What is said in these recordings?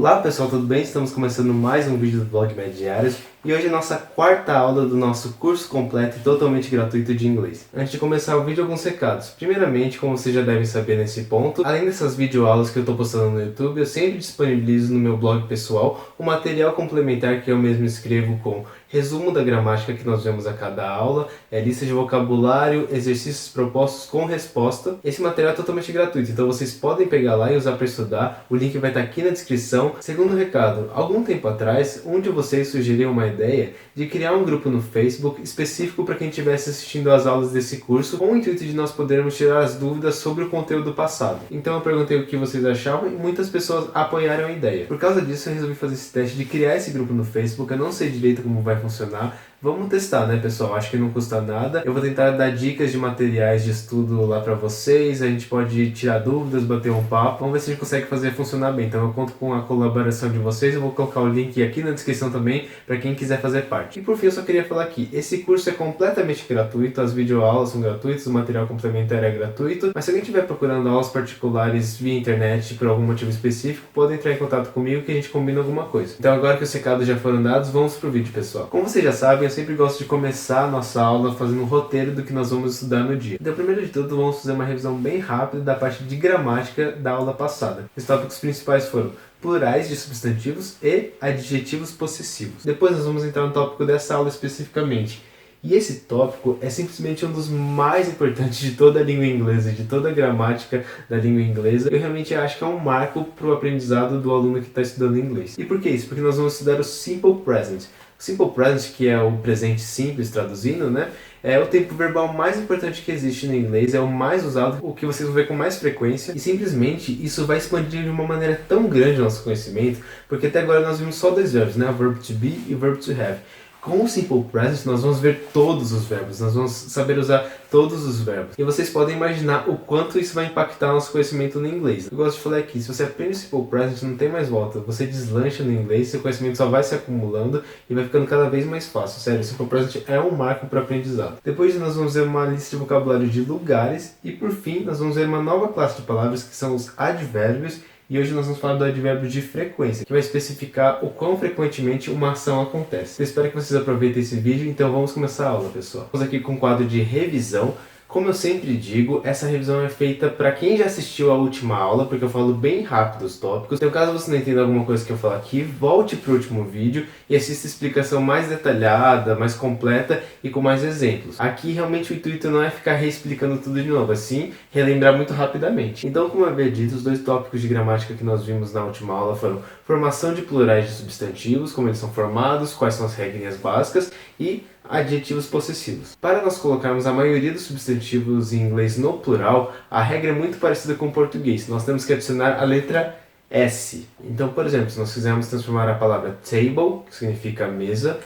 Olá pessoal, tudo bem? Estamos começando mais um vídeo do blog Média Diários e hoje é a nossa quarta aula do nosso curso completo e totalmente gratuito de inglês. Antes de começar o vídeo, alguns recados. Primeiramente, como vocês já devem saber nesse ponto, além dessas videoaulas que eu estou postando no YouTube, eu sempre disponibilizo no meu blog pessoal um material complementar que eu mesmo escrevo com resumo da gramática que nós vemos a cada aula, lista de vocabulário, exercícios propostos com resposta. Esse material é totalmente gratuito, então vocês podem pegar lá e usar para estudar. O link vai estar aqui na descrição. Segundo recado, algum tempo atrás, um de vocês sugeriu uma ideia de criar um grupo no Facebook específico para quem estivesse assistindo às aulas desse curso, com o intuito de nós podermos tirar as dúvidas sobre o conteúdo passado. Então eu perguntei o que vocês achavam e muitas pessoas apoiaram a ideia. Por causa disso eu resolvi fazer esse teste de criar esse grupo no Facebook. Eu não sei direito como vai funcionar. Vamos testar, né, pessoal? Acho que não custa nada. Eu vou tentar dar dicas de materiais de estudo lá pra vocês. A gente pode tirar dúvidas, bater um papo. Vamos ver se a gente consegue fazer funcionar bem. Então eu conto com a colaboração de vocês. Eu vou colocar o link aqui na descrição também para quem quiser fazer parte. E por fim, eu só queria falar aqui. Esse curso é completamente gratuito. As videoaulas são gratuitas, o material complementar é gratuito. Mas se alguém estiver procurando aulas particulares via internet por algum motivo específico, pode entrar em contato comigo que a gente combina alguma coisa. Então agora que os recados já foram dados, vamos pro vídeo, pessoal. Como vocês já sabem, eu sempre gosto de começar a nossa aula fazendo um roteiro do que nós vamos estudar no dia. Então, primeiro de tudo, vamos fazer uma revisão bem rápida da parte de gramática da aula passada. Os tópicos principais foram plurais de substantivos e adjetivos possessivos. Depois nós vamos entrar no tópico dessa aula especificamente. E esse tópico é simplesmente um dos mais importantes de toda a língua inglesa, de toda a gramática da língua inglesa. Eu realmente acho que é um marco para o aprendizado do aluno que está estudando inglês. E por que isso? Porque nós vamos estudar o Simple Present. O Simple Present, que é o presente simples traduzindo, né? É o tempo verbal mais importante que existe no inglês, é o mais usado, o que vocês vão ver com mais frequência, e simplesmente isso vai expandir de uma maneira tão grande o nosso conhecimento, porque até agora nós vimos só dois verbos, né? O verbo to be e o verbo to have. Com o Simple Present nós vamos ver todos os verbos, nós vamos saber usar todos os verbos. E vocês podem imaginar o quanto isso vai impactar o nosso conhecimento no inglês. Eu gosto de falar aqui, se você aprende o Simple Present não tem mais volta, você deslancha no inglês, seu conhecimento só vai se acumulando e vai ficando cada vez mais fácil. Sério, o Simple Present é um marco para aprendizado. Depois nós vamos ver uma lista de vocabulário de lugares e por fim nós vamos ver uma nova classe de palavras que são os advérbios. E hoje nós vamos falar do advérbio de frequência, que vai especificar o quão frequentemente uma ação acontece. Eu espero que vocês aproveitem esse vídeo, então vamos começar a aula, pessoal. Vamos aqui com o quadro de revisão. Como eu sempre digo, essa revisão é feita para quem já assistiu a última aula, porque eu falo bem rápido os tópicos. Então caso você não entenda alguma coisa que eu falo aqui, volte para o último vídeo e assista a explicação mais detalhada, mais completa e com mais exemplos. Aqui realmente o intuito não é ficar reexplicando tudo de novo, assim relembrar muito rapidamente. Então, como eu havia dito, os dois tópicos de gramática que nós vimos na última aula foram formação de plurais de substantivos, como eles são formados, quais são as regrinhas básicas e adjetivos possessivos. Para nós colocarmos a maioria dos substantivos em inglês no plural, a regra é muito parecida com o português. Nós temos que adicionar a letra S. Então, por exemplo, se nós quisermos transformar a palavra table, que significa mesa,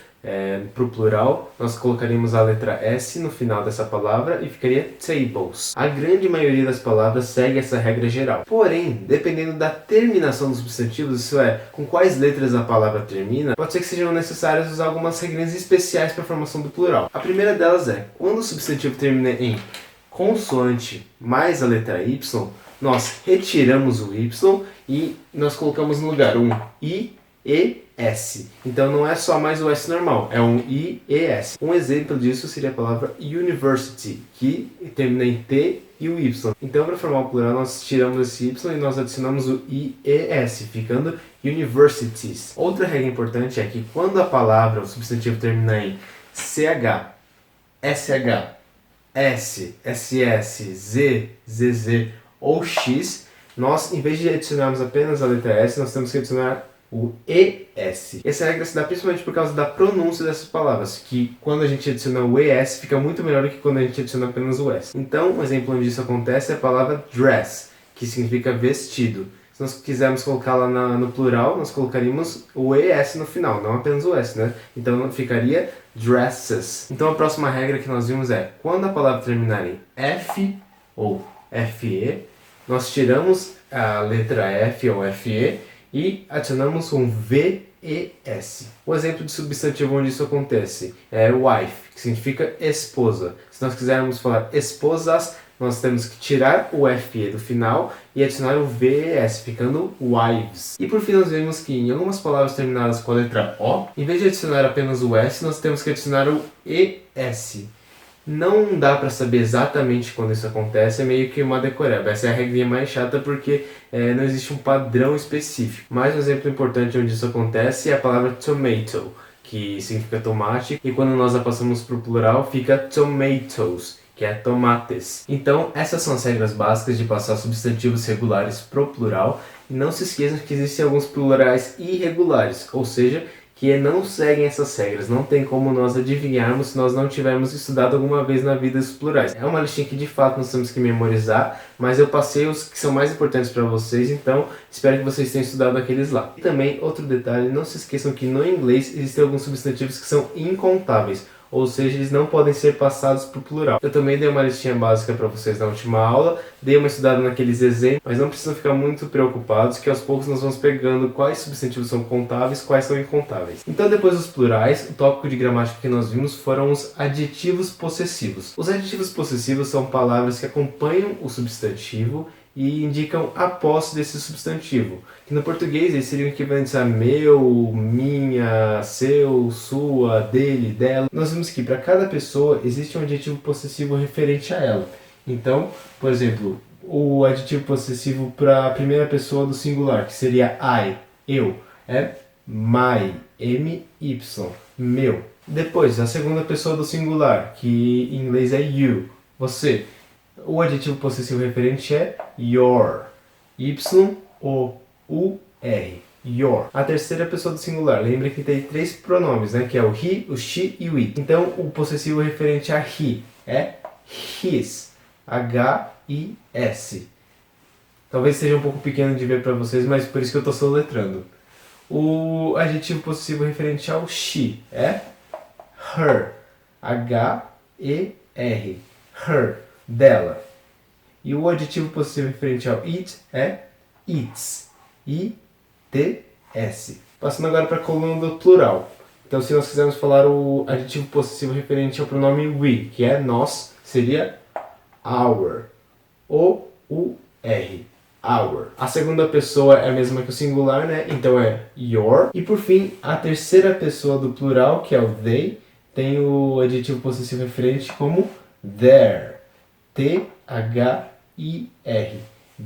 para o plural, nós colocaríamos a letra S no final dessa palavra e ficaria tables. A grande maioria das palavras segue essa regra geral. Porém, dependendo da terminação dos substantivos, isso é, com quais letras a palavra termina, pode ser que sejam necessárias usar algumas regrinhas especiais para a formação do plural. A primeira delas é, quando o substantivo termina em consoante mais a letra Y, nós retiramos o Y e nós colocamos no lugar um I, E, S. Então não é só mais o S normal, é um I, E, S. Um exemplo disso seria a palavra university, que termina em T e o Y. Então para formar o plural nós tiramos esse Y e nós adicionamos o I, E, S, ficando universities. Outra regra importante é que quando a palavra, o substantivo termina em CH, SH, S, SS, Z, ZZ ou X, nós, em vez de adicionarmos apenas a letra S, nós temos que adicionar o ES. Essa regra se dá principalmente por causa da pronúncia dessas palavras, que quando a gente adiciona o ES fica muito melhor do que quando a gente adiciona apenas o S. Então, um exemplo onde isso acontece é a palavra dress, que significa vestido. Se nós quisermos colocá-la no plural, nós colocaríamos o ES no final, não apenas o S, né? Então ficaria dresses. Então a próxima regra que nós vimos é, quando a palavra terminar em F ou FE, nós tiramos a letra F ou FE e adicionamos um VES. O exemplo de substantivo onde isso acontece é wife, que significa esposa. Se nós quisermos falar esposas nós temos que tirar o FE do final e adicionar o VES, ficando wives. E por fim nós vemos que em algumas palavras terminadas com a letra O, em vez de adicionar apenas o S, nós temos que adicionar o ES. Não dá para saber exatamente quando isso acontece, é meio que uma decoreba. Essa é a regrinha mais chata porque não existe um padrão específico. Mais um exemplo importante onde isso acontece é a palavra tomato, que significa tomate, e quando nós a passamos para o plural fica tomatoes, que é tomates. Então essas são as regras básicas de passar substantivos regulares para o plural. E não se esqueçam que existem alguns plurais irregulares, ou seja, que não seguem essas regras. Não tem como nós adivinharmos se nós não tivermos estudado alguma vez na vida esses plurais. É uma listinha que de fato nós temos que memorizar, mas eu passei os que são mais importantes para vocês, então espero que vocês tenham estudado aqueles lá. E também, outro detalhe, não se esqueçam que no inglês existem alguns substantivos que são incontáveis, ou seja, eles não podem ser passados para o plural. Eu também dei uma listinha básica para vocês na última aula, dei uma estudada naqueles exemplos, mas não precisam ficar muito preocupados que aos poucos nós vamos pegando quais substantivos são contáveis, quais são incontáveis. Então depois dos plurais, o tópico de gramática que nós vimos foram os adjetivos possessivos. Os adjetivos possessivos são palavras que acompanham o substantivo e indicam a posse desse substantivo. Que no português eles seriam equivalentes a meu, minha, seu, sua, dele, dela. Nós vimos que para cada pessoa existe um adjetivo possessivo referente a ela. Então, por exemplo, o adjetivo possessivo para a primeira pessoa do singular, que seria I, eu, é my, my, meu. Depois, a segunda pessoa do singular, que em inglês é you, você. O adjetivo possessivo referente é your, y-o-u-r, your. A terceira pessoa do singular, lembra que tem 3 pronomes, né? Que é o he, o she e o it. Então, o possessivo referente a he é his, h-i-s. Talvez seja um pouco pequeno de ver para vocês, mas por isso que eu estou soletrando. O adjetivo possessivo referente ao she é her, h-e-r, her, dela. E o adjetivo possessivo referente ao it é its, i-t-s. Passando agora para a coluna do plural. Então, se nós quisermos falar o adjetivo possessivo referente ao pronome we, que é nós, seria our, o-u-r, our. A segunda pessoa é a mesma que o singular, né? Então é your. E por fim, a terceira pessoa do plural, que é o they, tem o adjetivo possessivo referente como their, T-H-I-R,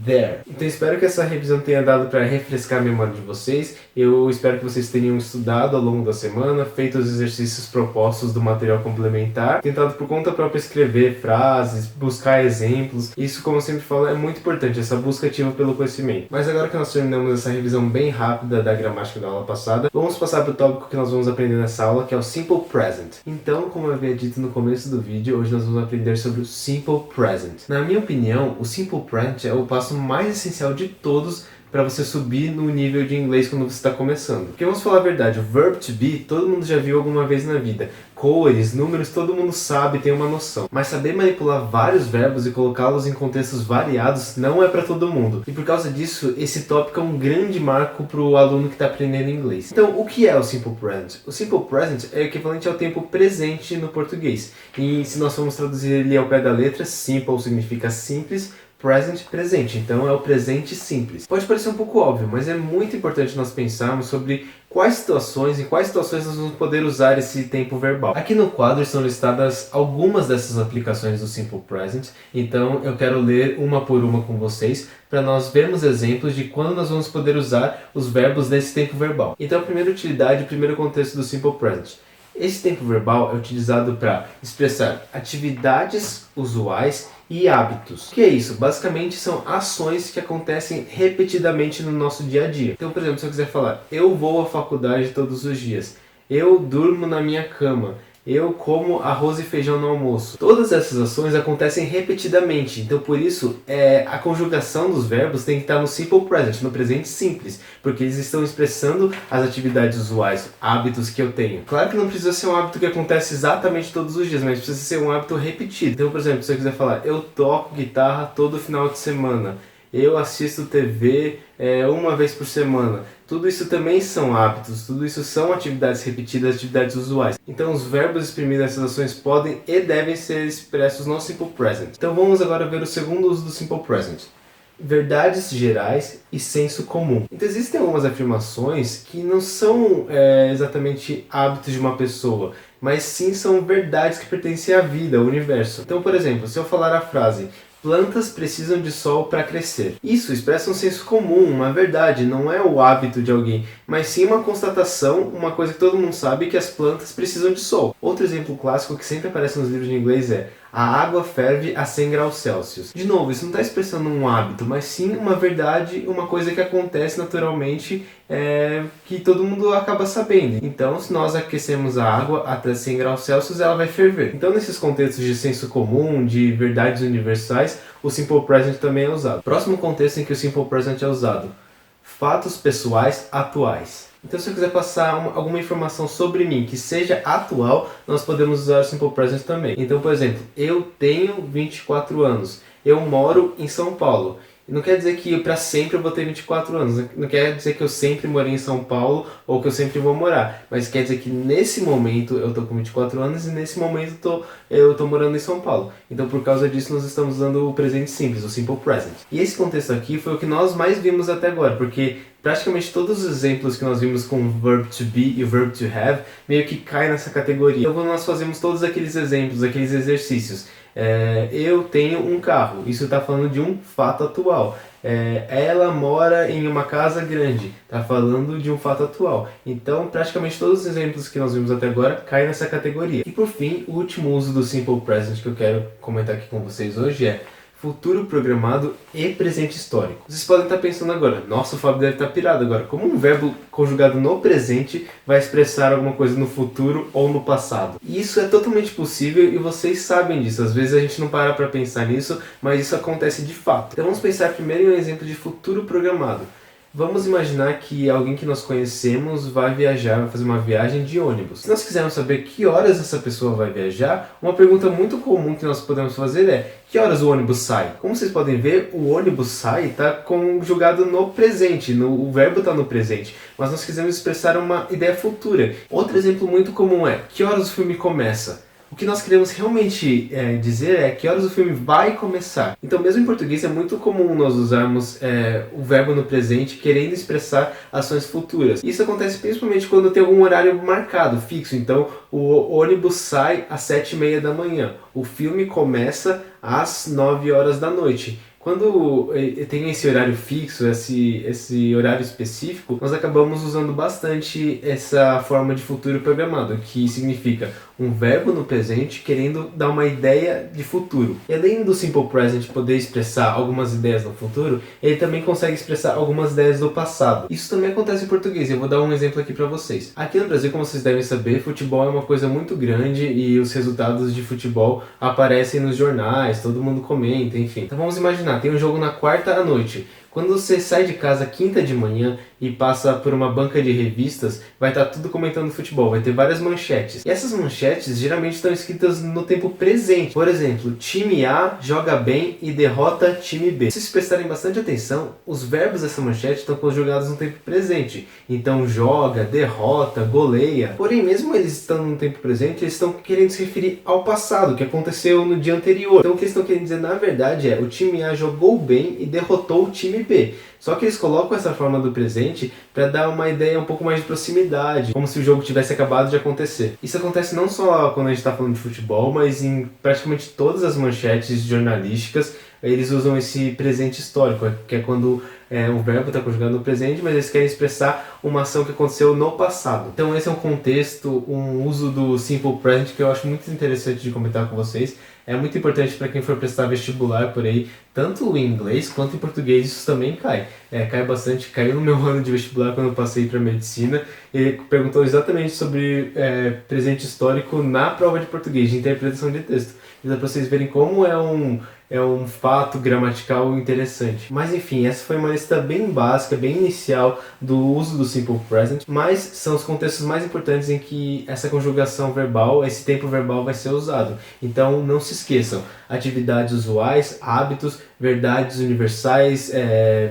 there. Então espero que essa revisão tenha dado para refrescar a memória de vocês. Eu espero que vocês tenham estudado ao longo da semana, feito os exercícios propostos do material complementar, tentado por conta própria escrever frases, buscar exemplos. Isso, como eu sempre falo, é muito importante, essa busca ativa pelo conhecimento. Mas agora que nós terminamos essa revisão bem rápida da gramática da aula passada, vamos passar para o tópico que nós vamos aprender nessa aula, que é o Simple Present. Então, como eu havia dito no começo do vídeo, hoje nós vamos aprender sobre o Simple Present. Na minha opinião, o Simple Present é o passo mais essencial de todos para você subir no nível de inglês quando você está começando. Porque vamos falar a verdade, o verb to be todo mundo já viu alguma vez na vida. Cores, números, todo mundo sabe, tem uma noção. Mas saber manipular vários verbos e colocá-los em contextos variados não é para todo mundo. E por causa disso, esse tópico é um grande marco para o aluno que está aprendendo inglês. Então, o que é o Simple Present? O Simple Present é equivalente ao tempo presente no português. E se nós formos traduzir ele ao pé da letra, simple significa simples, present, presente. Então é o presente simples. Pode parecer um pouco óbvio, mas é muito importante nós pensarmos sobre quais situações nós vamos poder usar esse tempo verbal. Aqui no quadro estão listadas algumas dessas aplicações do Simple Present, então eu quero ler uma por uma com vocês para nós vermos exemplos de quando nós vamos poder usar os verbos nesse tempo verbal. Então a primeira utilidade, o primeiro contexto do Simple Present. Esse tempo verbal é utilizado para expressar atividades usuais e hábitos. O que é isso? Basicamente são ações que acontecem repetidamente no nosso dia a dia. Então, por exemplo, se eu quiser falar, eu vou à faculdade todos os dias, eu durmo na minha cama, eu como arroz e feijão no almoço. Todas essas ações acontecem repetidamente, então por isso a conjugação dos verbos tem que estar no Simple Present, no presente simples, porque eles estão expressando as atividades usuais, hábitos que eu tenho. Claro que não precisa ser um hábito que acontece exatamente todos os dias, mas precisa ser um hábito repetido. Então, por exemplo, se eu quiser falar, eu toco guitarra todo final de semana, eu assisto TV uma vez por semana. Tudo isso também são hábitos, tudo isso são atividades repetidas, atividades usuais. Então os verbos exprimindo essas ações podem e devem ser expressos no Simple Present. Então vamos agora ver o segundo uso do Simple Present. Verdades gerais e senso comum. Então existem algumas afirmações que não são exatamente hábitos de uma pessoa, mas sim são verdades que pertencem à vida, ao universo. Então, por exemplo, se eu falar a frase plantas precisam de sol para crescer. Isso expressa um senso comum, uma verdade, não é o hábito de alguém, mas sim uma constatação, uma coisa que todo mundo sabe, que as plantas precisam de sol. Outro exemplo clássico que sempre aparece nos livros de inglês é a água ferve a 100 graus Celsius. De novo, isso não está expressando um hábito, mas sim uma verdade, uma coisa que acontece naturalmente, que todo mundo acaba sabendo. Então, se nós aquecemos a água até 100 graus Celsius, ela vai ferver. Então, nesses contextos de senso comum, de verdades universais, o Simple Present também é usado. Próximo contexto em que o Simple Present é usado: fatos pessoais atuais. Então, se eu quiser passar alguma informação sobre mim que seja atual, nós podemos usar o Simple Present também. Então, por exemplo, eu tenho 24 anos, eu moro em São Paulo. Não quer dizer que para sempre eu vou ter 24 anos, não quer dizer que eu sempre morei em São Paulo ou que eu sempre vou morar, mas quer dizer que nesse momento eu tô com 24 anos e nesse momento eu tô morando em São Paulo. Então por causa disso nós estamos usando o presente simples, o Simple Present. E esse contexto aqui foi o que nós mais vimos até agora, porque praticamente todos os exemplos que nós vimos com o verb to be e o verb to have meio que caem nessa categoria. Então quando nós fazemos todos aqueles exemplos, aqueles exercícios, eu tenho um carro, isso está falando de um fato atual. Ela mora em uma casa grande, está falando de um fato atual. Então praticamente todos os exemplos que nós vimos até agora caem nessa categoria. E por fim, o último uso do Simple Present que eu quero comentar aqui com vocês hoje é futuro programado e presente histórico. Vocês podem estar pensando agora, nossa, o Fábio deve estar pirado agora. Como um verbo conjugado no presente vai expressar alguma coisa no futuro ou no passado? E isso é totalmente possível e vocês sabem disso. Às vezes a gente não para para pensar nisso, mas isso acontece de fato. Então vamos pensar primeiro em um exemplo de futuro programado. Vamos imaginar que alguém que nós conhecemos vai viajar, vai fazer uma viagem de ônibus. Se nós quisermos saber que horas essa pessoa vai viajar, uma pergunta muito comum que nós podemos fazer é: que horas o ônibus sai? Como vocês podem ver, o ônibus sai está conjugado no presente, o verbo está no presente, mas nós quisemos expressar uma ideia futura. Outro exemplo muito comum é: que horas o filme começa? O que nós queremos realmente dizer é que horas o filme vai começar. Então, mesmo em português, é muito comum nós usarmos o verbo no presente querendo expressar ações futuras. Isso acontece principalmente quando tem algum horário marcado, fixo. Então, o ônibus sai às 7h30 da manhã. O filme começa às 9 horas da noite. Quando tem esse horário fixo, esse horário específico, nós acabamos usando bastante essa forma de futuro programado, que significa um verbo no presente querendo dar uma ideia de futuro. E além do Simple Present poder expressar algumas ideias no futuro, ele também consegue expressar algumas ideias do passado. Isso também acontece em português, eu vou dar um exemplo aqui para vocês. Aqui no Brasil, como vocês devem saber, futebol é uma coisa muito grande e os resultados de futebol aparecem nos jornais, todo mundo comenta, enfim. Então vamos imaginar, tem um jogo na quarta à noite. Quando você sai de casa quinta de manhã e passa por uma banca de revistas, vai estar tudo comentando futebol, vai ter várias manchetes. E essas manchetes geralmente estão escritas no tempo presente. Por exemplo, time A joga bem e derrota time B. Se vocês prestarem bastante atenção, os verbos dessa manchete estão conjugados no tempo presente. Então joga, derrota, goleia. Porém, mesmo eles estando no tempo presente, eles estão querendo se referir ao passado, que aconteceu no dia anterior. Então o que eles estão querendo dizer na verdade é: o time A jogou bem e derrotou o time B. Só que eles colocam essa forma do presente para dar uma ideia um pouco mais de proximidade, como se o jogo tivesse acabado de acontecer. Isso acontece não só quando a gente está falando de futebol, mas em praticamente todas as manchetes jornalísticas. Eles usam esse presente histórico, que é quando o verbo está conjugado no presente, mas eles querem expressar uma ação que aconteceu no passado. Então esse é um contexto, um uso do Simple Present que eu acho muito interessante de comentar com vocês. É muito importante para quem for prestar vestibular por aí, tanto em inglês quanto em português, isso também cai. Cai bastante, caiu no meu ano de vestibular quando eu passei para medicina. Ele perguntou exatamente sobre presente histórico na prova de português, de interpretação de texto. para vocês verem como é um fato gramatical interessante. Mas enfim, essa foi uma lista bem básica, bem inicial do uso do Simple Present, mas são os contextos mais importantes em que essa conjugação verbal, esse tempo verbal vai ser usado. Então não se esqueçam, atividades usuais, hábitos, verdades universais,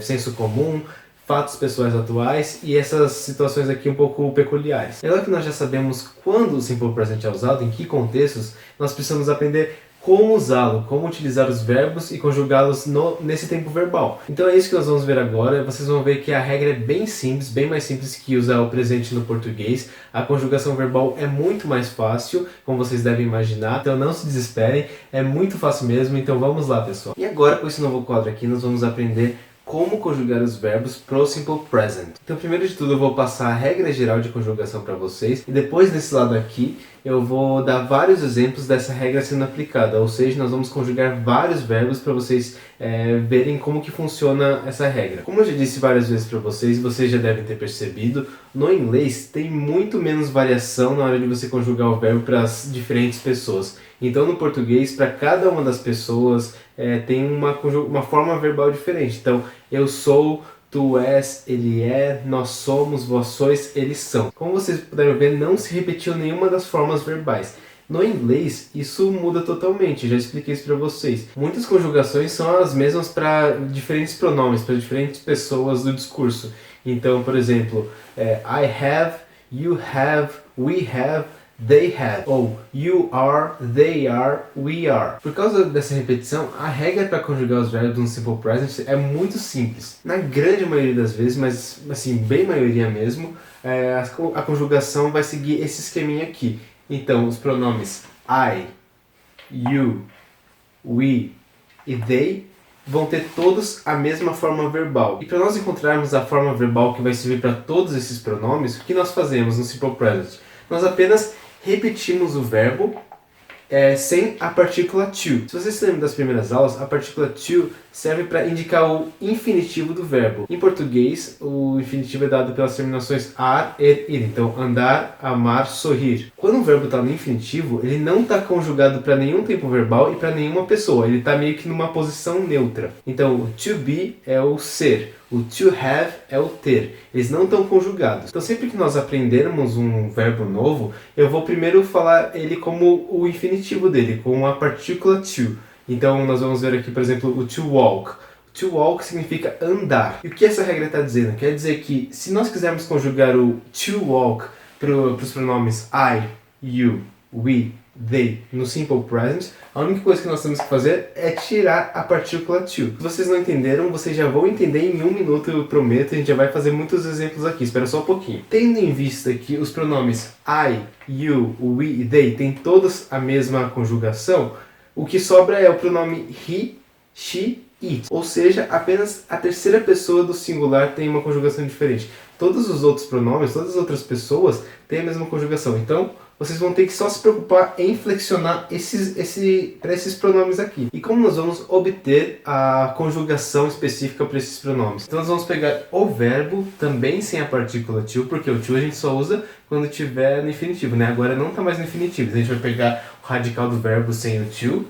senso comum, fatos pessoais atuais e essas situações aqui um pouco peculiares. Agora que nós já sabemos quando o Simple Present é usado, em que contextos, nós precisamos aprender como usá-lo, como utilizar os verbos e conjugá-los nesse tempo verbal. Então é isso que nós vamos ver agora. Vocês vão ver que a regra é bem simples, bem mais simples que usar o presente no português. A conjugação verbal é muito mais fácil, como vocês devem imaginar, então não se desesperem, é muito fácil mesmo, então vamos lá, pessoal. E agora, com esse novo quadro aqui, nós vamos aprender como conjugar os verbos pro Simple Present. Então, primeiro de tudo, eu vou passar a regra geral de conjugação para vocês e depois desse lado aqui eu vou dar vários exemplos dessa regra sendo aplicada, ou seja, nós vamos conjugar vários verbos para vocês verem como que funciona essa regra. Como eu já disse várias vezes para vocês já devem ter percebido, no inglês tem muito menos variação na hora de você conjugar o verbo para as diferentes pessoas. Então no português, para cada uma das pessoas, tem uma forma verbal diferente. Então, eu sou, tu és, ele é, nós somos, vós sois, eles são. Como vocês puderam ver, não se repetiu nenhuma das formas verbais. No inglês, isso muda totalmente, já expliquei isso para vocês. Muitas conjugações são as mesmas para diferentes pronomes, para diferentes pessoas do discurso. Então, por exemplo, I have, you have, we have, they have, ou you are, they are, we are. Por causa dessa repetição, a regra para conjugar os verbos no Simple Present é muito simples. Na grande maioria das vezes, mas assim, bem maioria mesmo, a conjugação vai seguir esse esqueminha aqui. Então, os pronomes I, you, we e they vão ter todos a mesma forma verbal. E para nós encontrarmos a forma verbal que vai servir para todos esses pronomes, o que nós fazemos no Simple Present? Nós apenas repetimos o verbo sem a partícula to. Se vocês se lembram das primeiras aulas, a partícula to serve para indicar o infinitivo do verbo. Em português, o infinitivo é dado pelas terminações ar, ir. Então, andar, amar, sorrir. Quando o verbo está no infinitivo, ele não está conjugado para nenhum tempo verbal e para nenhuma pessoa. Ele está meio que numa posição neutra. Então, o to be é o ser. O to have é o ter. Eles não estão conjugados. Então, sempre que nós aprendermos um verbo novo, eu vou primeiro falar ele como o infinitivo dele, com a partícula to. Então, nós vamos ver aqui, por exemplo, o to walk. To walk significa andar. E o que essa regra está dizendo? Quer dizer que, se nós quisermos conjugar o to walk para os pronomes I, you, we, they no Simple Present, a única coisa que nós temos que fazer é tirar a partícula to. Se vocês não entenderam, vocês já vão entender em 1 minuto, eu prometo. A gente já vai fazer muitos exemplos aqui, espera só um pouquinho. Tendo em vista que os pronomes I, you, we e they têm todos a mesma conjugação, o que sobra é o pronome he, she, it. Ou seja, apenas a terceira pessoa do singular tem uma conjugação diferente. Todos os outros pronomes, todas as outras pessoas têm a mesma conjugação. Então, vocês vão ter que só se preocupar em flexionar para esses pronomes aqui. E como nós vamos obter a conjugação específica para esses pronomes? Então nós vamos pegar o verbo, também sem a partícula to, porque o to a gente só usa quando estiver no infinitivo, né? Agora não está mais no infinitivo. A gente vai pegar o radical do verbo sem o to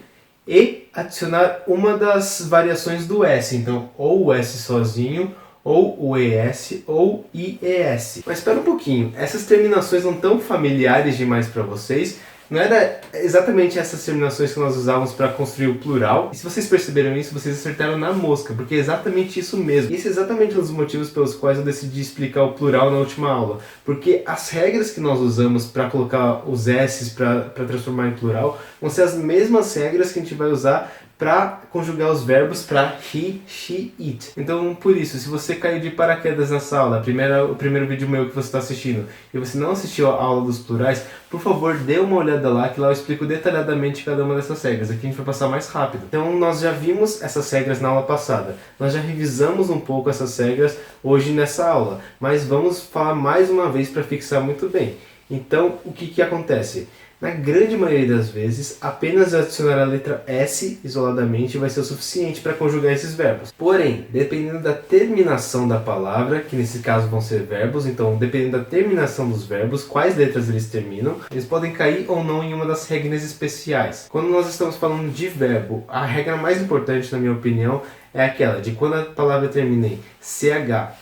e adicionar uma das variações do S. Então, ou o S sozinho, ou o ES, ou IES. Mas espera um pouquinho, essas terminações não tão familiares demais para vocês. Não era exatamente essas terminações que nós usávamos para construir o plural. E se vocês perceberam isso, vocês acertaram na mosca, porque é exatamente isso mesmo. Esse é exatamente um dos motivos pelos quais eu decidi explicar o plural na última aula. Porque as regras que nós usamos para colocar os S's para transformar em plural vão ser as mesmas regras que a gente vai usar para conjugar os verbos para he, she, it. Então, por isso, se você caiu de paraquedas nessa aula, o primeiro vídeo meu que você está assistindo, e você não assistiu a aula dos plurais, por favor, dê uma olhada lá, que lá eu explico detalhadamente cada uma dessas regras. Aqui a gente vai passar mais rápido. Então, nós já vimos essas regras na aula passada. Nós já revisamos um pouco essas regras hoje nessa aula, mas vamos falar mais uma vez para fixar muito bem. Então, o que acontece? Na grande maioria das vezes, apenas adicionar a letra S isoladamente vai ser o suficiente para conjugar esses verbos. Porém, dependendo da terminação da palavra, que nesse caso vão ser verbos, então dependendo da terminação dos verbos, quais letras eles terminam, eles podem cair ou não em uma das regras especiais. Quando nós estamos falando de verbo, a regra mais importante, na minha opinião, é aquela de quando a palavra termina em CH,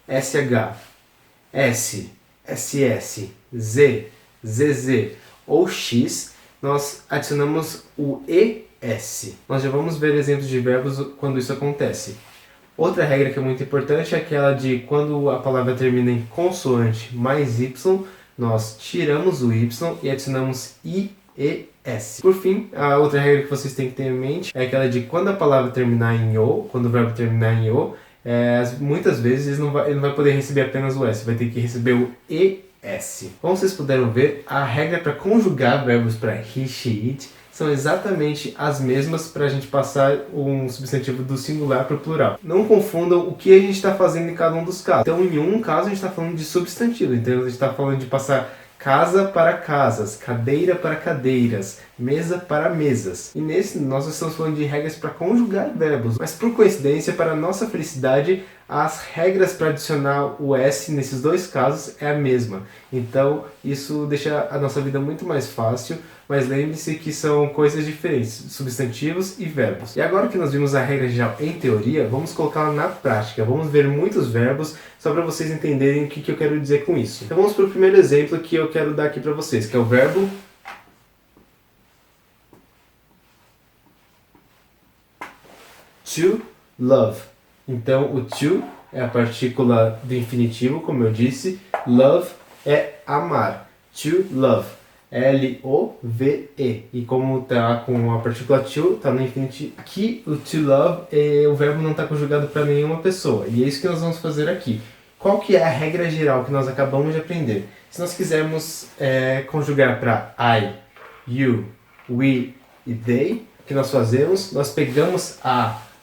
SH, S, SS, Z, ZZ ou X, nós adicionamos o ES. Nós já vamos ver exemplos de verbos quando isso acontece. Outra regra que é muito importante é aquela de quando a palavra termina em consoante mais Y, nós tiramos o Y e adicionamos IES. Por fim, a outra regra que vocês têm que ter em mente é aquela de quando a palavra terminar em O, quando o verbo terminar em O, muitas vezes ele não vai poder receber apenas o S, vai ter que receber o ES. Como vocês puderam ver, a regra para conjugar verbos para he, she, it são exatamente as mesmas para a gente passar um substantivo do singular para o plural. Não confundam o que a gente está fazendo em cada um dos casos. Então, em um caso, a gente está falando de substantivo, então a gente está falando de passar casa para casas, cadeira para cadeiras, mesa para mesas. E nesse, nós estamos falando de regras para conjugar verbos. Mas por coincidência, para a nossa felicidade, as regras para adicionar o S nesses dois casos é a mesma. Então isso deixa a nossa vida muito mais fácil, mas lembre-se que são coisas diferentes, substantivos e verbos. E agora que nós vimos a regra geral em teoria, vamos colocá-la na prática. Vamos ver muitos verbos só para vocês entenderem o que eu quero dizer com isso. Então vamos para o primeiro exemplo que eu quero dar aqui para vocês, que é o verbo to love. Então o to é a partícula do infinitivo, como eu disse. Love é amar. To love. L-O-V-E. E como tá com a partícula to, tá no infinitivo. Aqui o to love, o verbo não está conjugado para nenhuma pessoa. E é isso que nós vamos fazer aqui. Qual que é a regra geral que nós acabamos de aprender? Se nós quisermos conjugar para I, you, we e they, o que nós fazemos? Nós pegamos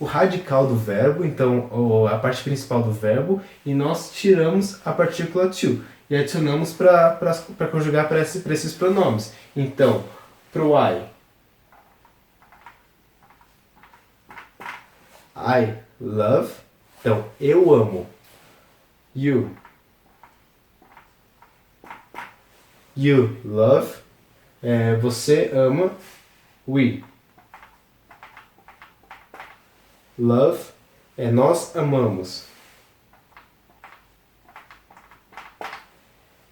o radical do verbo, então a parte principal do verbo, e nós tiramos a partícula to e adicionamos para conjugar para esses pronomes. Então, para o I love, então eu amo. You love, você ama. We love, nós amamos.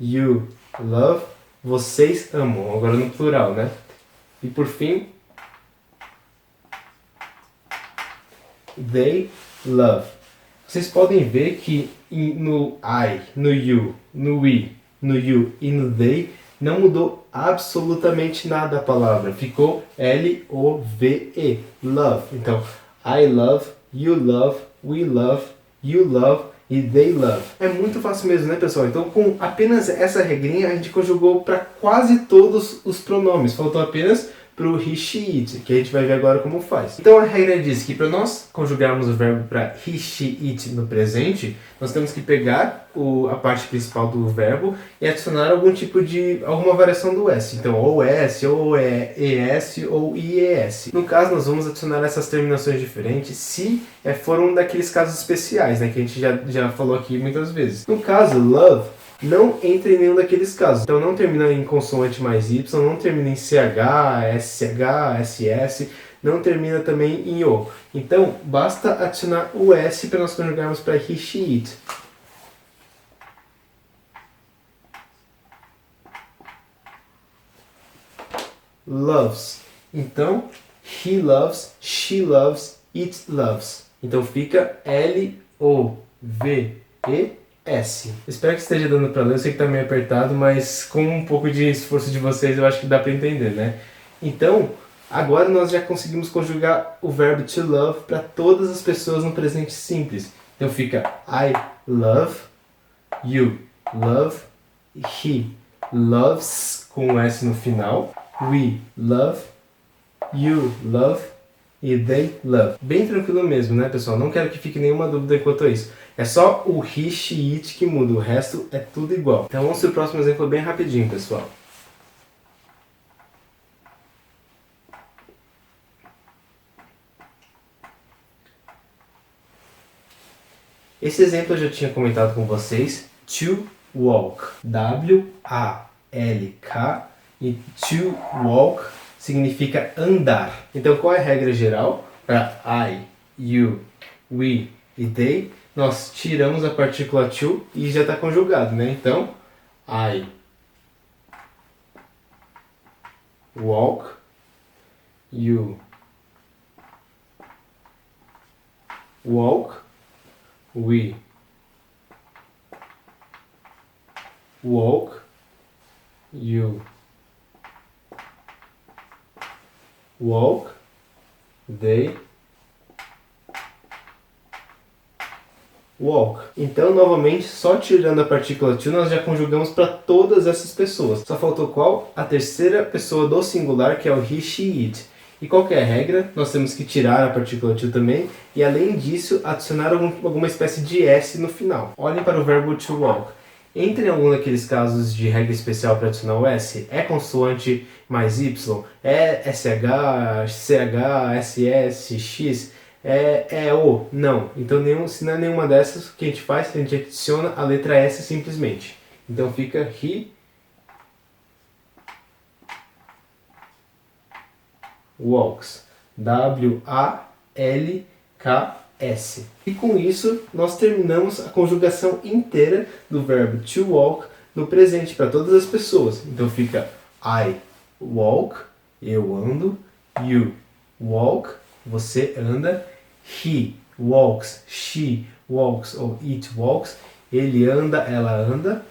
You love, vocês amam. Agora no plural, né? E por fim, they love. Vocês podem ver que no I, no you, no we, no you e no they não mudou absolutamente nada a palavra. Ficou L-O-V-E, love. Então, I love, you love, we love, you love e they love. É muito fácil mesmo, né, pessoal? Então, com apenas essa regrinha, a gente conjugou para quase todos os pronomes. Faltou apenas para o he, she, it, que a gente vai ver agora como faz. Então, a regra diz que para nós conjugarmos o verbo para he, she, it no presente, nós temos que pegar a parte principal do verbo e adicionar alguma variação do S. Então, ou S, ou ES, ou IES. No caso, nós vamos adicionar essas terminações diferentes se for um daqueles casos especiais, né, que a gente já falou aqui muitas vezes. No caso, love não entra em nenhum daqueles casos. Então não termina em consoante mais Y, não termina em CH, SH, SS, não termina também em O. Então basta adicionar o S para nós conjugarmos para he, she, it. Loves. Então, he loves, she loves, it loves. Então fica L-O-V-E-S. Espero que esteja dando para ler, eu sei que está meio apertado, mas com um pouco de esforço de vocês eu acho que dá para entender, né? Então, agora nós já conseguimos conjugar o verbo to love para todas as pessoas no presente simples. Então fica I love, you love, he loves, com um S no final, we love, you love e they love. Bem tranquilo mesmo, né, pessoal? Não quero que fique nenhuma dúvida quanto a isso. É só o he, she, it que muda, o resto é tudo igual. Então vamos para o próximo exemplo bem rapidinho, pessoal. Esse exemplo eu já tinha comentado com vocês. To walk. W-A-L-K. E to walk significa andar. Então qual é a regra geral? Para I, you, we e they, nós tiramos a partícula to e já está conjugado, né? Então, I walk, you walk, we walk, you walk, they walk. Então, novamente, só tirando a partícula to, nós já conjugamos para todas essas pessoas. Só faltou qual? A terceira pessoa do singular, que é o he, she, it. E qual que é a regra? Nós temos que tirar a partícula to também e, além disso, adicionar alguma espécie de s no final. Olhem para o verbo to walk. Entre algum daqueles casos de regra especial para adicionar o s, é consoante mais y, é sh, ch, ss, x, é o, não. Então, se não é nenhuma dessas, o que a gente faz? A gente adiciona a letra S simplesmente. Então fica he walks. W-A-L-K-S. E com isso, nós terminamos a conjugação inteira do verbo to walk no presente para todas as pessoas. Então fica I walk, eu ando, you walk, você anda, he walks, she walks ou it walks, ele anda, ela anda,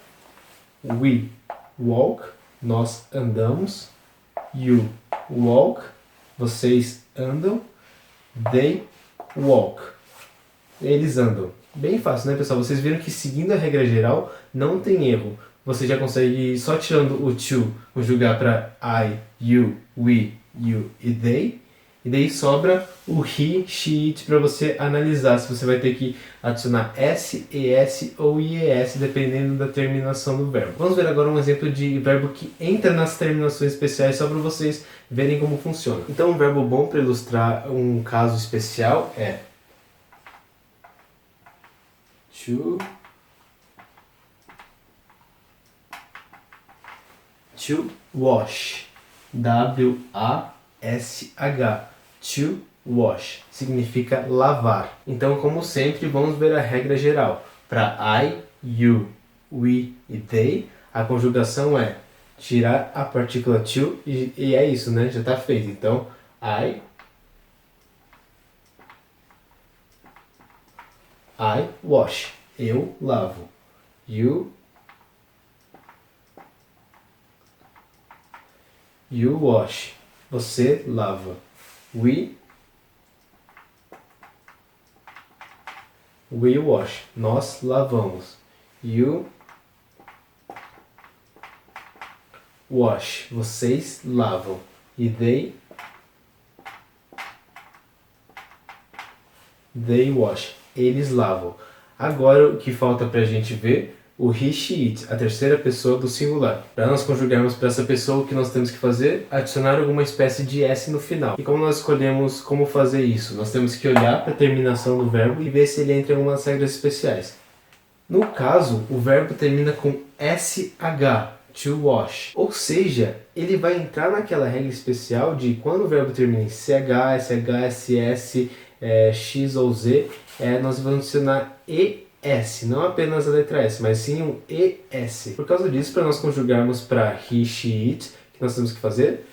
we walk, nós andamos, you walk, vocês andam, they walk, eles andam. Bem fácil, né, pessoal? Vocês viram que seguindo a regra geral não tem erro. Você já consegue, só tirando o to, conjugar para I, you, we, you e they. E daí sobra o he, she, it para você analisar se você vai ter que adicionar s, es ou ies, dependendo da terminação do verbo. Vamos ver agora um exemplo de verbo que entra nas terminações especiais, só para vocês verem como funciona. Então, um verbo bom para ilustrar um caso especial é to wash. W-A-S-H. To wash significa lavar. Então, como sempre, vamos ver a regra geral. Para I, you, we e they, a conjugação é tirar a partícula to e é isso, né? Já está feito. Então, I wash. Eu lavo. You wash. Você lava. We wash. Nós lavamos. You wash. Vocês lavam. E they wash. Eles lavam. Agora o que falta pra gente ver? O he, she, it, a terceira pessoa do singular. Para nós conjugarmos para essa pessoa, o que nós temos que fazer? Adicionar alguma espécie de s no final. E como nós escolhemos como fazer isso? Nós temos que olhar para a terminação do verbo e ver se ele entra em algumas regras especiais. No caso, o verbo termina com sh, to wash. Ou seja, ele vai entrar naquela regra especial de quando o verbo termina em ch, sh, x ou z, nós vamos adicionar es, não apenas a letra S, mas sim um ES. Por causa disso, para nós conjugarmos para he, she, it, o que nós temos que fazer?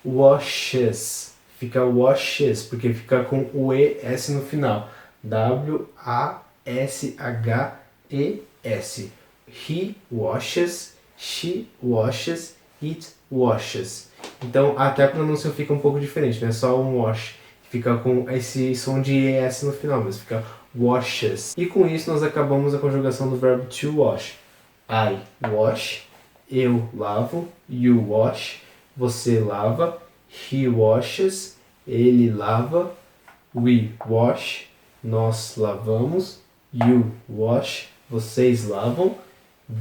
Washes. Fica washes, porque fica com o ES no final. W-A-S-H-E-S. He washes, she washes, it washes. Então até a pronúncia fica um pouco diferente, não é só um wash, fica com esse som de es no final, mas fica washes. E com isso nós acabamos a conjugação do verbo to wash. I wash, eu lavo, you wash, você lava, he washes, ele lava, we wash, nós lavamos, you wash, vocês lavam,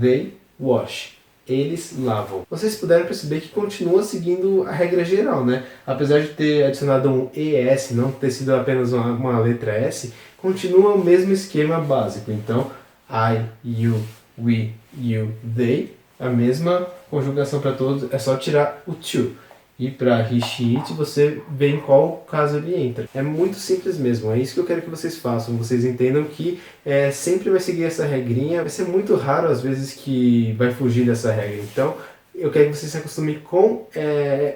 they wash, eles lavam. Vocês puderam perceber que continua seguindo a regra geral, né? Apesar de ter adicionado um ES, não ter sido apenas uma letra S, continua o mesmo esquema básico. Então, I, you, we, you, they, a mesma conjugação para todos, é só tirar o to. E para he, she, it, você vê em qual caso ele entra. É muito simples mesmo, é isso que eu quero que vocês façam. Vocês entendam que sempre vai seguir essa regrinha. Vai ser muito raro às vezes que vai fugir dessa regra. Então, eu quero que vocês se acostumem com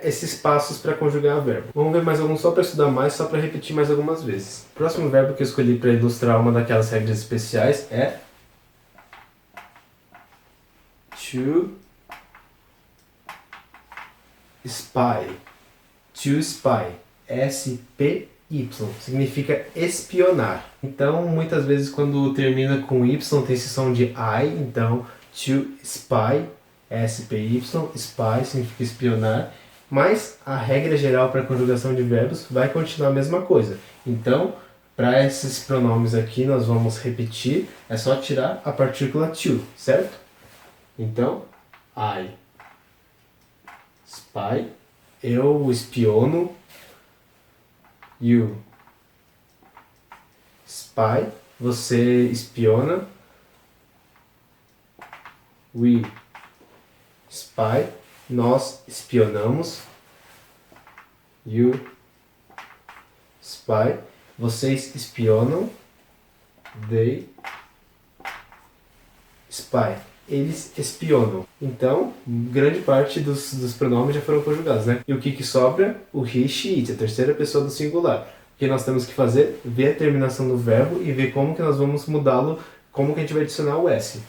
esses passos para conjugar o verbo. Vamos ver mais alguns só para estudar mais, só para repetir mais algumas vezes. O próximo verbo que eu escolhi para ilustrar uma daquelas regras especiais é to spy. To spy. S-P-Y. Significa espionar. Então, muitas vezes quando termina com Y tem esse som de I. Então, to spy. S-P-Y. Spy significa espionar. Mas a regra geral para a conjugação de verbos vai continuar a mesma coisa. Então, para esses pronomes aqui nós vamos repetir. É só tirar a partícula to, certo? Então, I spy, eu espiono. You spy, você espiona. We spy, nós espionamos. You spy, vocês espionam. They spy, eles espionam. Então, grande parte dos pronomes já foram conjugados, né? E o que sobra? O he, she, it, a terceira pessoa do singular. O que nós temos que fazer? Ver a terminação do verbo e ver como que nós vamos mudá-lo, como que a gente vai adicionar o S.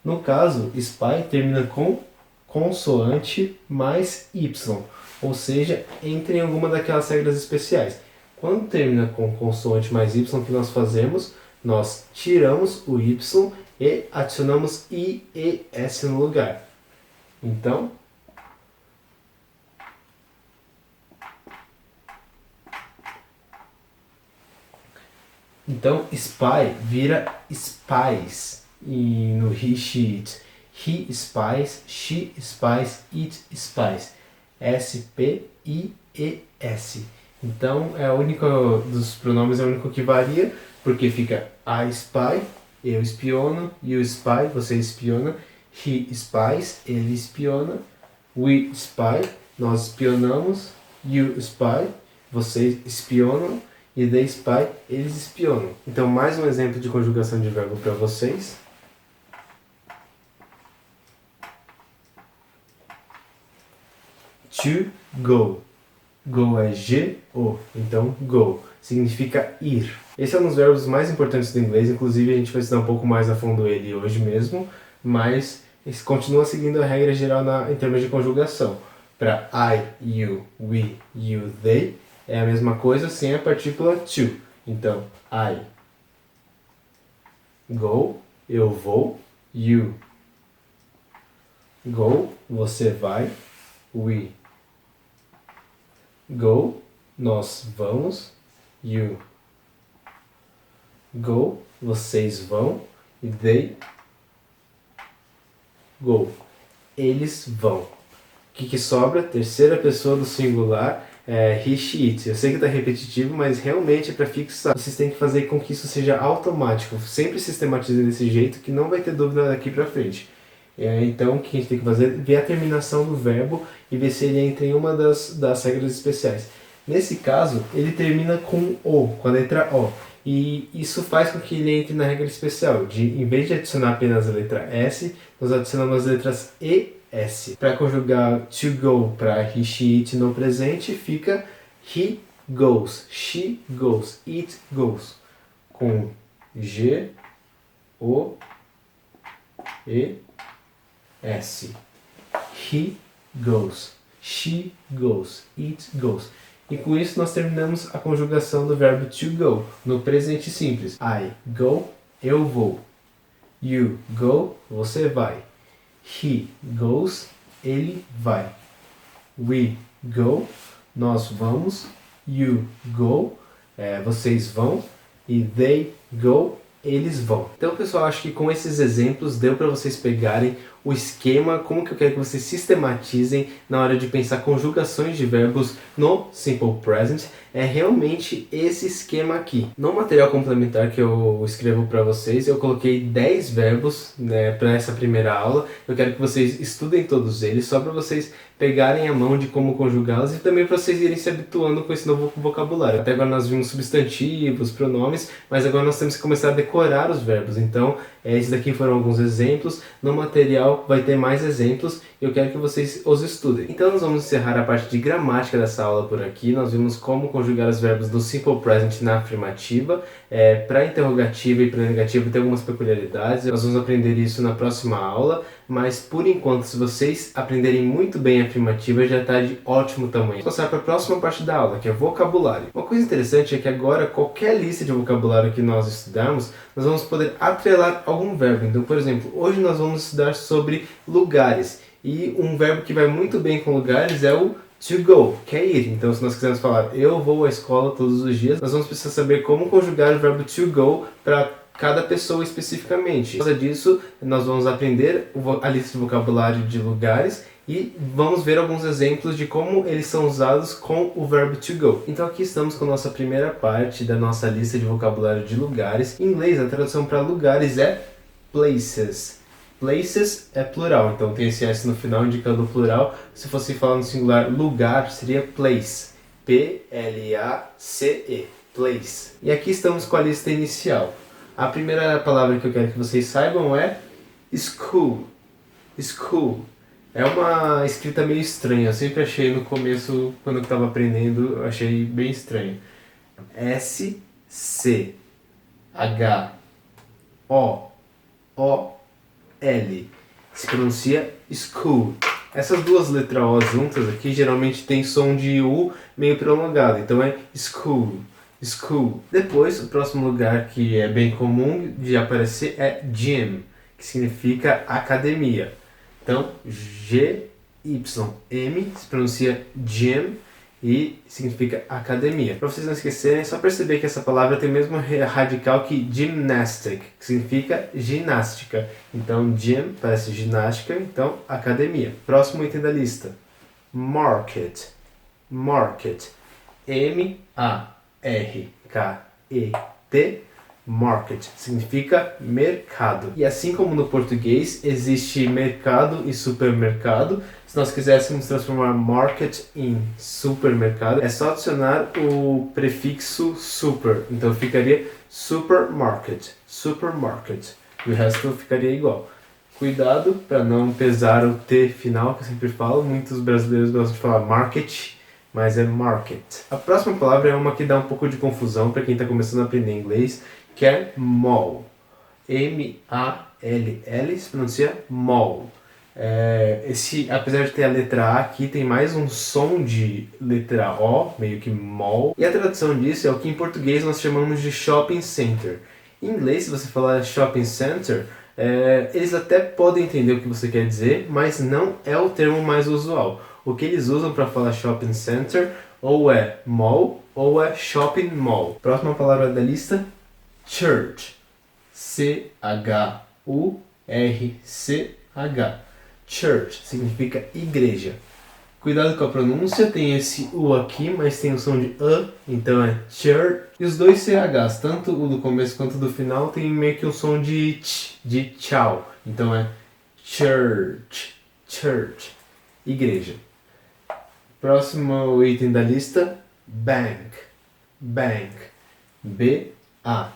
No caso, spy termina com consoante mais Y, ou seja, entra em alguma daquelas regras especiais. Quando termina com consoante mais Y, o que nós fazemos? Nós tiramos o Y e adicionamos IES no lugar. Então, spy vira spies e no he, she, it. He spies, she spies, it spies. S-P-I-E-S. Então, é a única dos pronomes, é o único que varia, porque fica I spy, eu espiono. You spy, você espiona. He spies, ele espiona. We spy, nós espionamos. You spy, vocês espionam. E they spy, eles espionam. Então, mais um exemplo de conjugação de verbo para vocês. To go. Go é G-O, então go. Significa ir. Esse é um dos verbos mais importantes do inglês, inclusive a gente vai estudar um pouco mais a fundo ele hoje mesmo, mas continua seguindo a regra geral em termos de conjugação. Para I, you, we, you, they, é a mesma coisa sem a partícula to. Então, I go, eu vou. You go, você vai. We go, nós vamos. You go, vocês vão. E they go, eles vão. O que sobra? Terceira pessoa do singular, he, she, it. Eu sei que está repetitivo, mas realmente é para fixar. Vocês têm que fazer com que isso seja automático. Sempre sistematize desse jeito que não vai ter dúvida daqui para frente. Então, o que a gente tem que fazer? Ver a terminação do verbo e ver se ele entra em uma das regras especiais. Nesse caso, ele termina com O, com a letra O. E isso faz com que ele entre na regra especial, em vez de adicionar apenas a letra S, nós adicionamos as letras E, S. Para conjugar to go para he, she, it no presente, fica he goes, she goes, it goes. Com G, O, E, S. He goes, she goes, it goes. E com isso nós terminamos a conjugação do verbo to go, no presente simples. I go, eu vou. You go, você vai. He goes, ele vai. We go, nós vamos. You go, vocês vão. E they go, eles vão. Então, pessoal, acho que com esses exemplos deu para vocês pegarem o esquema, como que eu quero que vocês sistematizem na hora de pensar conjugações de verbos no Simple Present. É realmente esse esquema aqui. No material complementar que eu escrevo para vocês, eu coloquei 10 verbos, né, para essa primeira aula. Eu quero que vocês estudem todos eles, só para vocês pegarem a mão de como conjugá-los e também para vocês irem se habituando com esse novo vocabulário. Até agora nós vimos substantivos, pronomes, mas agora nós temos que começar a decorar os verbos. Então, esses daqui foram alguns exemplos. No material vai ter mais exemplos e eu quero que vocês os estudem. Então nós vamos encerrar a parte de gramática dessa aula por aqui. Nós vimos como conjugar os verbos do Simple Present na afirmativa. Para interrogativa e para negativa tem algumas peculiaridades. Nós vamos aprender isso na próxima aula. Mas por enquanto, se vocês aprenderem muito bem a afirmativa, já está de ótimo tamanho. Vamos passar para a próxima parte da aula, que é vocabulário. Uma coisa interessante é que agora qualquer lista de vocabulário que nós estudarmos, nós vamos poder atrelar algum verbo. Então, por exemplo, hoje nós vamos estudar sobre lugares. E um verbo que vai muito bem com lugares é o to go, que é ir. Então, se nós quisermos falar eu vou à escola todos os dias, nós vamos precisar saber como conjugar o verbo to go para cada pessoa especificamente. Por causa disso, nós vamos aprender a lista de vocabulário de lugares e vamos ver alguns exemplos de como eles são usados com o verbo to go. Então aqui estamos com a nossa primeira parte da nossa lista de vocabulário de lugares. Em inglês, a tradução para lugares é places. Places é plural, então tem esse S no final indicando o plural. Se fosse falar no singular, lugar, seria place. P-L-A-C-E. Place. E aqui estamos com a lista inicial. A primeira palavra que eu quero que vocês saibam é school. School. É uma escrita meio estranha. Eu sempre achei no começo, quando eu estava aprendendo, eu achei bem estranho. S-C-H-O-O-L. Se pronuncia school. Essas duas letras O juntas aqui geralmente tem som de U meio prolongado. Então é school. School. Depois, o próximo lugar que é bem comum de aparecer é gym, que significa academia. Então, G-Y-M se pronuncia gym e significa academia. Para vocês não esquecerem, é só perceber que essa palavra tem o mesmo radical que gymnastic, que significa ginástica. Então, gym parece ginástica, então academia. Próximo item da lista. Market. Market. M-A-R-K-E-T, market, significa mercado. E assim como no português existe mercado e supermercado, se nós quiséssemos transformar market em supermercado, é só adicionar o prefixo super. Então ficaria supermarket, supermarket. E o resto ficaria igual. Cuidado para não pesar o T final, que eu sempre falo. Muitos brasileiros gostam de falar market, mas é market. A próxima palavra é uma que dá um pouco de confusão para quem está começando a aprender inglês, que é mall. M-A-L-L se pronuncia mall. Apesar de ter a letra A aqui, tem mais um som de letra O, meio que mall. E a tradução disso é o que em português nós chamamos de shopping center. Em inglês, se você falar shopping center, eles até podem entender o que você quer dizer, mas não é o termo mais usual. O que eles usam para falar shopping center ou é mall ou é shopping mall. Próxima palavra da lista, church. C-H-U-R-C-H. Church significa igreja. Cuidado com a pronúncia, tem esse U aqui, mas tem o som de A, então é church. E os dois CHs, tanto o do começo quanto do final, tem meio que um som de ch, de tchau. Então é church, church, igreja. Próximo item da lista, bank. Bank. B-A-N-K.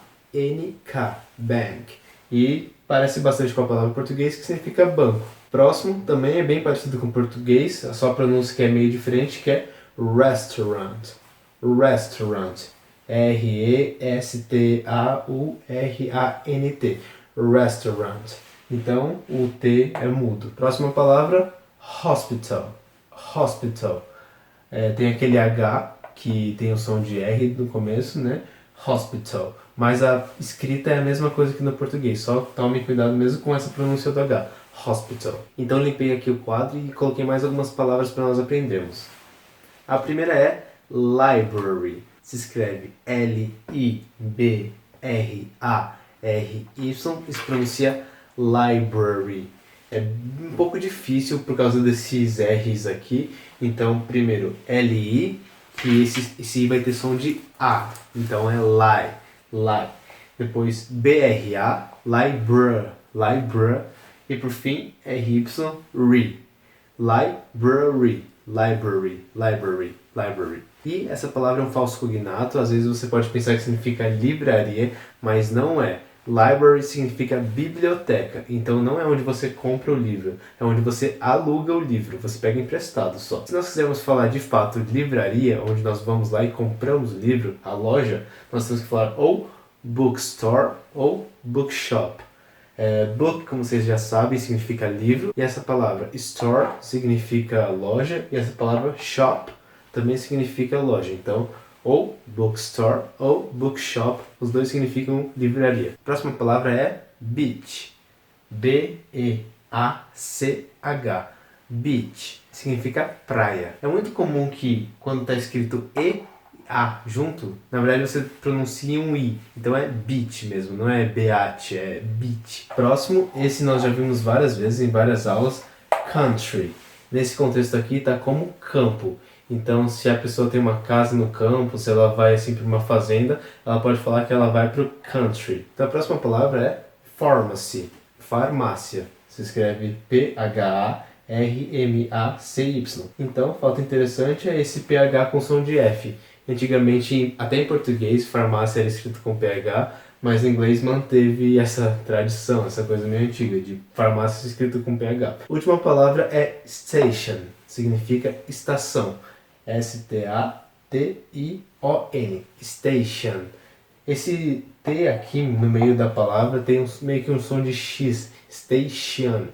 Bank. E parece bastante com a palavra em português, que significa banco. Próximo também é bem parecido com o português, a sua pronúncia que é meio diferente, que é restaurant. Restaurant. R-E-S-T-A-U-R-A-N-T. Restaurant. Então, o T é mudo. Próxima palavra, hospital. Hospital. Tem aquele H que tem o som de R no começo, né? Hospital. Mas a escrita é a mesma coisa que no português, só tome cuidado mesmo com essa pronúncia do H. Hospital. Então limpei aqui o quadro e coloquei mais algumas palavras para nós aprendermos. A primeira é library. Se escreve L-I-B-R-A-R-Y e se pronuncia library. É um pouco difícil por causa desses R's aqui. Então, primeiro, L-I, que esse I vai ter som de A. Então é lie. Depois, B-R-A, libra. E por fim, R-Y, library. E essa palavra é um falso cognato. Às vezes você pode pensar que significa livraria, mas não é. Library significa biblioteca, então não é onde você compra o livro, é onde você aluga o livro, você pega emprestado só. Se nós quisermos falar de fato de livraria, onde nós vamos lá e compramos o livro, a loja, nós temos que falar ou bookstore ou bookshop. Book, como vocês já sabem, significa livro, e essa palavra store significa loja, e essa palavra shop também significa loja. Então, ou bookstore ou bookshop, os dois significam livraria. A próxima palavra é beach. B-E-A-C-H. Beach significa praia. É muito comum que quando está escrito E-A junto, na verdade você pronuncia um I. Então é beach mesmo, não é beach, é beach. Próximo, esse nós já vimos várias vezes em várias aulas, country. Nesse contexto aqui está como campo. Então, se a pessoa tem uma casa no campo, se ela vai assim para uma fazenda, ela pode falar que ela vai para o country. Então, a próxima palavra é pharmacy, farmácia. Se escreve P-H-A-R-M-A-C-Y. Então, fato interessante é esse PH com som de F. Antigamente, até em português, farmácia era escrito com PH, mas em inglês manteve essa tradição, essa coisa meio antiga, de farmácia escrito com PH. A última palavra é station, significa estação. S-T-A-T-I-O-N, station. Esse T aqui no meio da palavra tem meio que um som de X, station.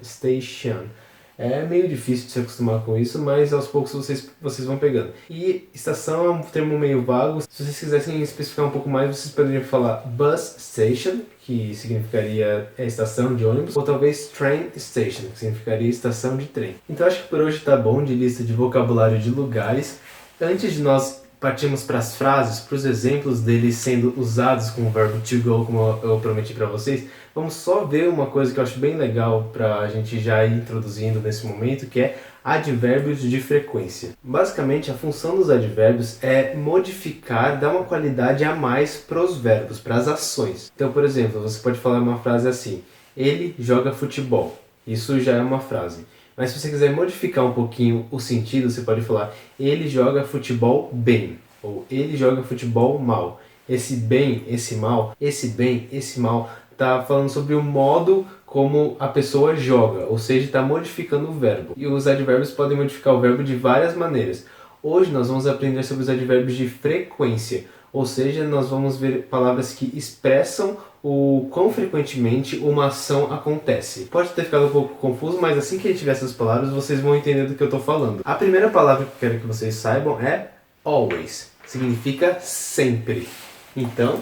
É meio difícil de se acostumar com isso, mas aos poucos vocês vão pegando. E estação é um termo meio vago. Se vocês quisessem especificar um pouco mais, vocês poderiam falar bus station, que significaria estação de ônibus, ou talvez train station, que significaria estação de trem. Então acho que por hoje tá bom de lista de vocabulário de lugares. Antes de nós partirmos para as frases, para os exemplos deles sendo usados com o verbo to go, como eu prometi para vocês, vamos só ver uma coisa que eu acho bem legal para a gente já ir introduzindo nesse momento, que é advérbios de frequência. Basicamente, a função dos advérbios é modificar, dar uma qualidade a mais para os verbos, para as ações. Então, por exemplo, você pode falar uma frase assim: ele joga futebol. Isso já é uma frase. Mas se você quiser modificar um pouquinho o sentido, você pode falar: ele joga futebol bem, ou ele joga futebol mal. Esse bem, esse mal, esse bem, esse mal, está falando sobre o modo como a pessoa joga, ou seja, está modificando o verbo. E os advérbios podem modificar o verbo de várias maneiras. Hoje nós vamos aprender sobre os advérbios de frequência, ou seja, nós vamos ver palavras que expressam o quão frequentemente uma ação acontece. Pode ter ficado um pouco confuso, mas assim que a gente tiver essas palavras, vocês vão entender do que eu estou falando. A primeira palavra que eu quero que vocês saibam é always. Significa sempre. Então,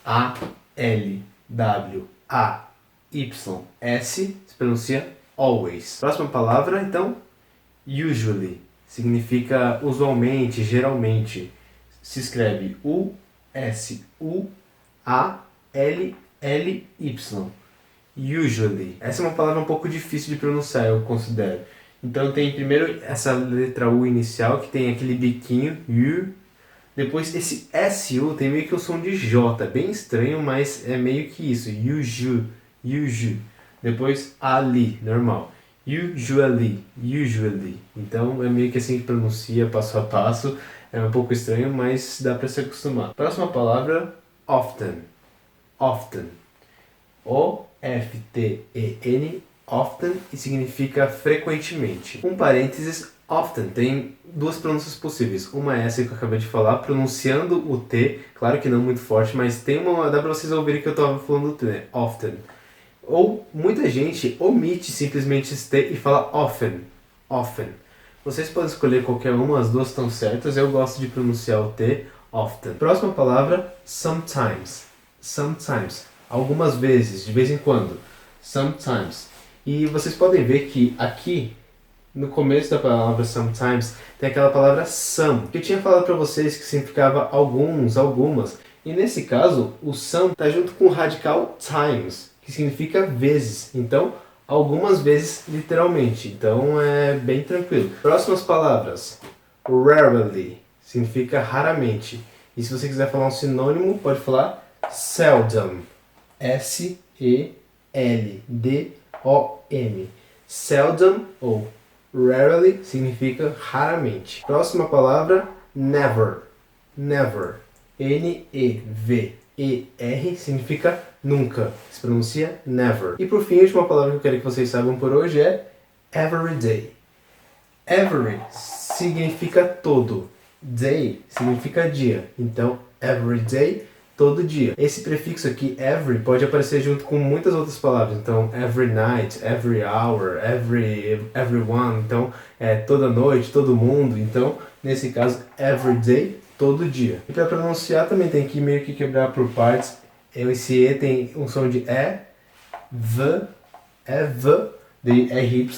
A-L-W-A-Y-S se pronuncia always. Próxima palavra, então, usually. Significa usualmente, geralmente. Se escreve U-S-U-A-L-L-Y. Usually. Essa é uma palavra um pouco difícil de pronunciar, eu considero. Então tem primeiro essa letra U inicial, que tem aquele biquinho, U. Depois esse S-U tem meio que o som de J, bem estranho, mas é meio que isso. Usu. Depois ali, normal. Usually. Então é meio que assim que pronuncia, passo a passo. É um pouco estranho, mas dá para se acostumar. Próxima palavra, often. O-F-T-E-N, often, e significa frequentemente. Um parênteses, often tem duas pronúncias possíveis. Uma é essa que eu acabei de falar, pronunciando o T, claro que não muito forte, mas tem uma, dá para vocês ouvirem que eu estava falando o T, né? Often. Ou muita gente omite simplesmente esse T e fala often. Vocês podem escolher qualquer uma, as duas estão certas. Eu gosto de pronunciar o T, often. Próxima palavra, sometimes. Algumas vezes, de vez em quando. Sometimes. E vocês podem ver que aqui, no começo da palavra sometimes, tem aquela palavra some, que eu tinha falado para vocês que significava alguns, algumas. E nesse caso, o some está junto com o radical times, que significa vezes. Então, algumas vezes literalmente, então é bem tranquilo. Próximas palavras. Rarely significa raramente. E se você quiser falar um sinônimo, pode falar seldom. S-E-L-D-O-M. Seldom ou rarely significa raramente. Próxima palavra, never. Never. N-E-V-E-R significa nunca. Se pronuncia never. E por fim, a última palavra que eu quero que vocês saibam por hoje é every day. Every significa todo. Day significa dia. Então, every day, todo dia. Esse prefixo aqui, every, pode aparecer junto com muitas outras palavras. Então, every night, every hour, everyone. Então, toda noite, todo mundo. Então, nesse caso, every day, todo dia. E para pronunciar também tem que meio que quebrar por partes. Esse E tem um som de E, V, de RY,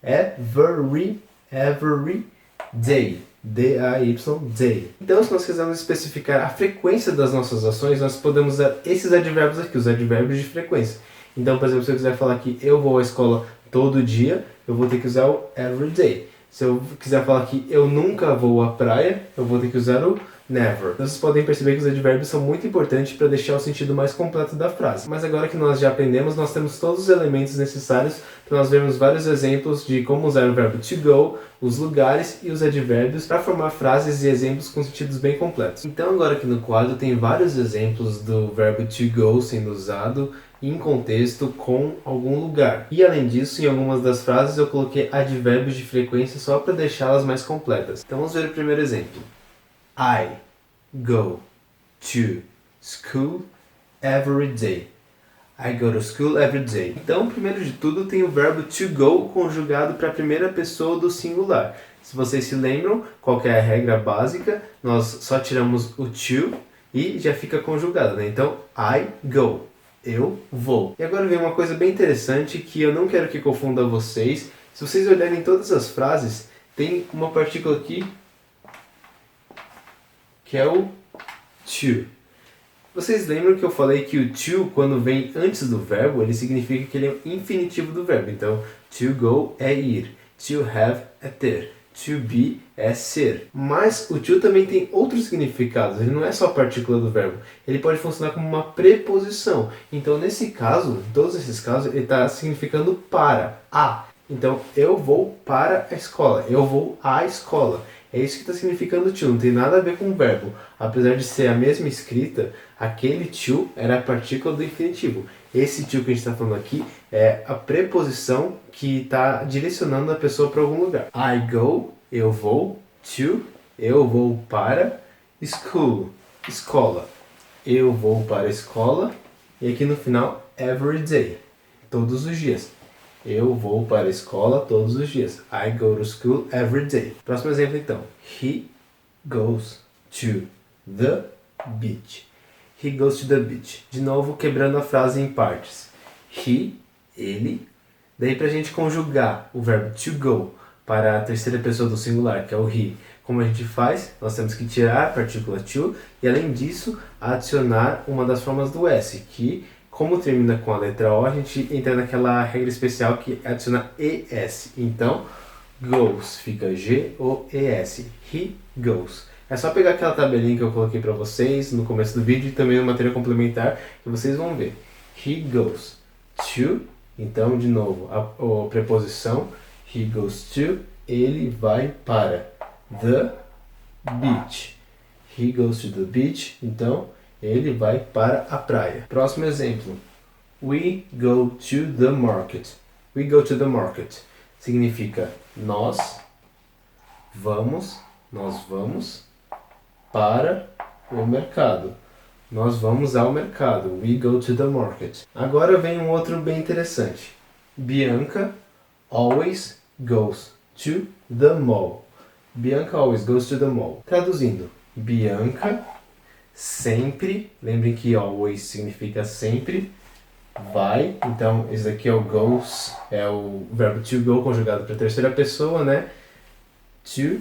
RE, every day. D-A-Y, day. Então, se nós quisermos especificar a frequência das nossas ações, nós podemos usar esses advérbios aqui, os advérbios de frequência. Então, por exemplo, se eu quiser falar que eu vou à escola todo dia, eu vou ter que usar o every day. Se eu quiser falar que eu nunca vou à praia, eu vou ter que usar o never. Então, vocês podem perceber que os advérbios são muito importantes para deixar o sentido mais completo da frase. Mas agora que nós já aprendemos, nós temos todos os elementos necessários para nós vermos vários exemplos de como usar o verbo to go, os lugares e os advérbios para formar frases e exemplos com sentidos bem completos. Então agora aqui no quadro tem vários exemplos do verbo to go sendo usado em contexto com algum lugar. E além disso, em algumas das frases eu coloquei advérbios de frequência só para deixá-las mais completas. Então vamos ver o primeiro exemplo. I go to school every day. I go to school every day. Então, primeiro de tudo, tem o verbo to go conjugado para a primeira pessoa do singular. Se vocês se lembram, qual que é a regra básica? Nós só tiramos o to e já fica conjugado, né? Então, I go. Eu vou. E agora vem uma coisa bem interessante que eu não quero que confunda vocês. Se vocês olharem todas as frases, tem uma partícula aqui que é o to. Vocês lembram que eu falei que o to, quando vem antes do verbo, ele significa que ele é o infinitivo do verbo. Então, to go é ir, to have é ter, to be é ser. Mas o to também tem outros significados, ele não é só a partícula do verbo. Ele pode funcionar como uma preposição. Então, nesse caso, em todos esses casos, ele está significando para, a. Então, eu vou para a escola, eu vou à escola. É isso que está significando to, não tem nada a ver com o verbo. Apesar de ser a mesma escrita, aquele to era a partícula do infinitivo. Esse to que a gente está falando aqui é a preposição que está direcionando a pessoa para algum lugar. I go, eu vou, to, eu vou para, school, escola. Eu vou para a escola, e aqui no final, every day, todos os dias. Eu vou para a escola todos os dias. I go to school every day. Próximo exemplo então. He goes to the beach. He goes to the beach. De novo, quebrando a frase em partes. He, ele. Daí pra gente conjugar o verbo to go para a terceira pessoa do singular, que é o he. Como a gente faz? Nós temos que tirar a partícula to e além disso, adicionar uma das formas do S, que como termina com a letra O, a gente entra naquela regra especial que adiciona ES. Então, goes fica G-O-E-S. He goes. É só pegar aquela tabelinha que eu coloquei para vocês no começo do vídeo e também no material complementar que vocês vão ver. He goes to. Então, de novo, a preposição. He goes to. Ele vai para the beach. He goes to the beach. Então, ele vai para a praia. Próximo exemplo. We go to the market. We go to the market. Significa nós vamos para o mercado. Nós vamos ao mercado. We go to the market. Agora vem um outro bem interessante. Bianca always goes to the mall. Bianca always goes to the mall. Traduzindo. Bianca sempre, lembrem que always significa sempre, vai, então esse daqui é o goes, é o verbo to go conjugado para a terceira pessoa, né? To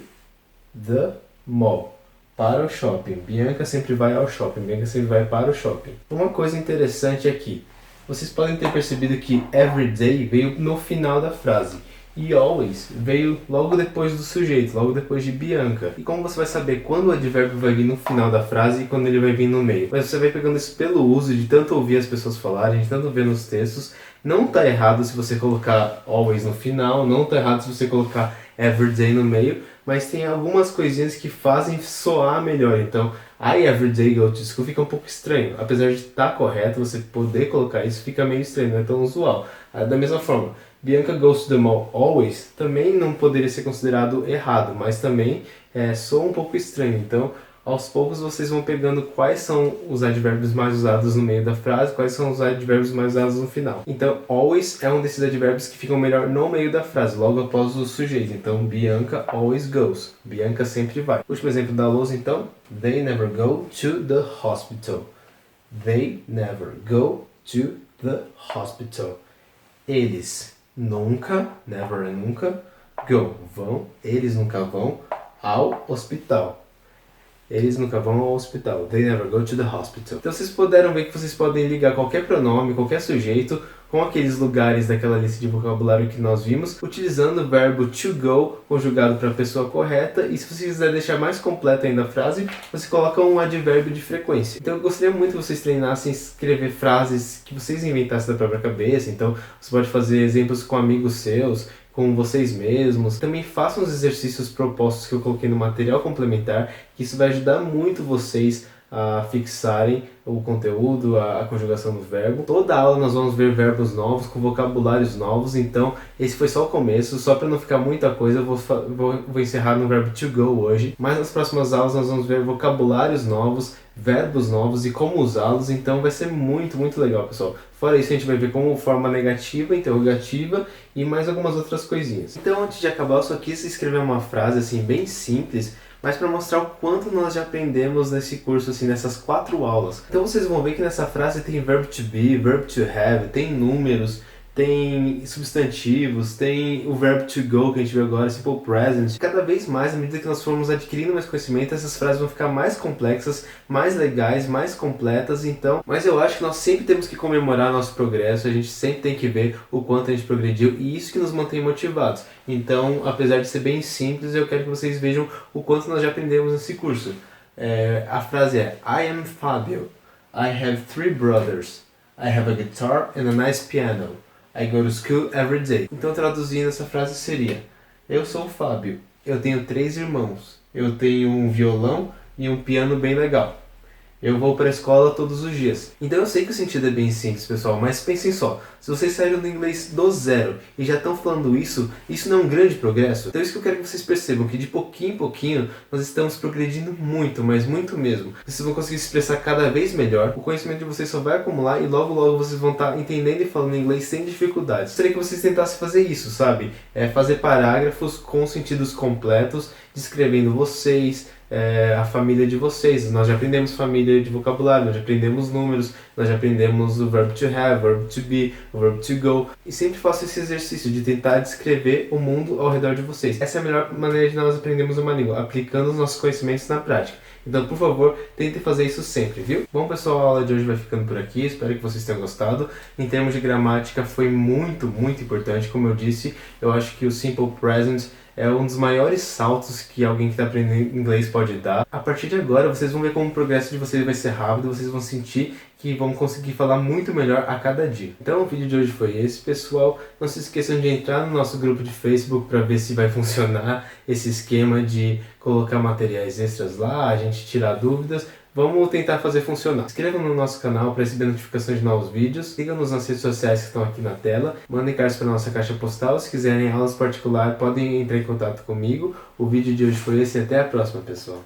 the mall, para o shopping. Bianca sempre vai ao shopping, Bianca sempre vai para o shopping. Uma coisa interessante aqui, vocês podem ter percebido que everyday veio no final da frase. E always veio logo depois do sujeito, logo depois de Bianca. E como você vai saber quando o advérbio vai vir no final da frase e quando ele vai vir no meio? Mas você vai pegando isso pelo uso de tanto ouvir as pessoas falarem, de tanto ver nos textos. Não tá errado se você colocar always no final, não tá errado se você colocar everyday no meio, mas tem algumas coisinhas que fazem soar melhor. Então, I everyday go to school fica um pouco estranho. Apesar de estar correto, você poder colocar isso fica meio estranho, não é tão usual. Da mesma forma, Bianca goes to the mall always também não poderia ser considerado errado, mas também soa um pouco estranho. Então, aos poucos vocês vão pegando quais são os advérbios mais usados no meio da frase, quais são os advérbios mais usados no final. Então, always é um desses advérbios que ficam melhor no meio da frase, logo após o sujeito. Então, Bianca always goes. Bianca sempre vai. Último exemplo da lousa, então. They never go to the hospital. They never go to the hospital. Eles nunca, never é nunca, go, vão, eles nunca vão ao hospital. Eles nunca vão ao hospital. They never go to the hospital. Então vocês puderam ver que vocês podem ligar qualquer pronome, qualquer sujeito, com aqueles lugares daquela lista de vocabulário que nós vimos, utilizando o verbo to go conjugado para a pessoa correta. E se você quiser deixar mais completa ainda a frase, você coloca um advérbio de frequência. Então eu gostaria muito que vocês treinassem escrever frases que vocês inventassem da própria cabeça. Então você pode fazer exemplos com amigos seus, com vocês mesmos. Também façam os exercícios propostos que eu coloquei no material complementar, que isso vai ajudar muito vocês a fixarem o conteúdo, a conjugação do verbo. Toda aula nós vamos ver verbos novos, com vocabulários novos, então esse foi só o começo. Só para não ficar muita coisa, eu vou encerrar no verbo to go hoje, mas nas próximas aulas nós vamos ver vocabulários novos, verbos novos e como usá-los, então vai ser muito, muito legal, pessoal. Fora isso, a gente vai ver como forma negativa, interrogativa e mais algumas outras coisinhas. Então, antes de acabar, eu só quis escrever uma frase assim bem simples, mas para mostrar o quanto nós já aprendemos nesse curso, assim, nessas 4 aulas. Então vocês vão ver que nessa frase tem verbo to be, verbo to have, tem números, tem substantivos, tem o verbo to go que a gente viu agora, simple present. Cada vez mais, à medida que nós formos adquirindo mais conhecimento, essas frases vão ficar mais complexas, mais legais, mais completas. Então, mas eu acho que nós sempre temos que comemorar nosso progresso, a gente sempre tem que ver o quanto a gente progrediu e isso que nos mantém motivados. Então, apesar de ser bem simples, eu quero que vocês vejam o quanto nós já aprendemos nesse curso. A frase é: I am Fabio. I have 3 brothers. I have a guitar and a nice piano. I go to school every day. Então, traduzindo essa frase seria: eu sou o Fábio, eu tenho 3 irmãos, eu tenho um violão e um piano bem legal. Eu vou para a escola todos os dias. Então eu sei que o sentido é bem simples, pessoal, mas pensem só. Se vocês saíram do inglês do zero e já estão falando isso não é um grande progresso? Então é isso que eu quero que vocês percebam, que de pouquinho em pouquinho nós estamos progredindo muito, mas muito mesmo. Vocês vão conseguir se expressar cada vez melhor, o conhecimento de vocês só vai acumular e logo logo vocês vão estar entendendo e falando inglês sem dificuldades. Gostaria que vocês tentassem fazer isso, sabe? Fazer parágrafos com sentidos completos, descrevendo vocês, a família de vocês. Nós já aprendemos família de vocabulário, nós já aprendemos números, nós já aprendemos o verbo to have, o verbo to be, o verbo to go. E sempre faço esse exercício de tentar descrever o mundo ao redor de vocês. Essa é a melhor maneira de nós aprendermos uma língua, aplicando os nossos conhecimentos na prática. Então, por favor, tentem fazer isso sempre, viu? Bom, pessoal, a aula de hoje vai ficando por aqui. Espero que vocês tenham gostado. Em termos de gramática, foi muito, muito importante. Como eu disse, eu acho que o Simple Present é um dos maiores saltos que alguém que está aprendendo inglês pode dar. A partir de agora, vocês vão ver como o progresso de vocês vai ser rápido, vocês vão sentir que vão conseguir falar muito melhor a cada dia. Então o vídeo de hoje foi esse, pessoal. Não se esqueçam de entrar no nosso grupo de Facebook para ver se vai funcionar esse esquema de colocar materiais extras lá, a gente tirar dúvidas. Vamos tentar fazer funcionar. Se inscrevam no nosso canal para receber notificações de novos vídeos. Sigam-nos nas redes sociais que estão aqui na tela. Mandem cartas para a nossa caixa postal. Se quiserem aulas particulares, podem entrar em contato comigo. O vídeo de hoje foi esse e até a próxima, pessoal.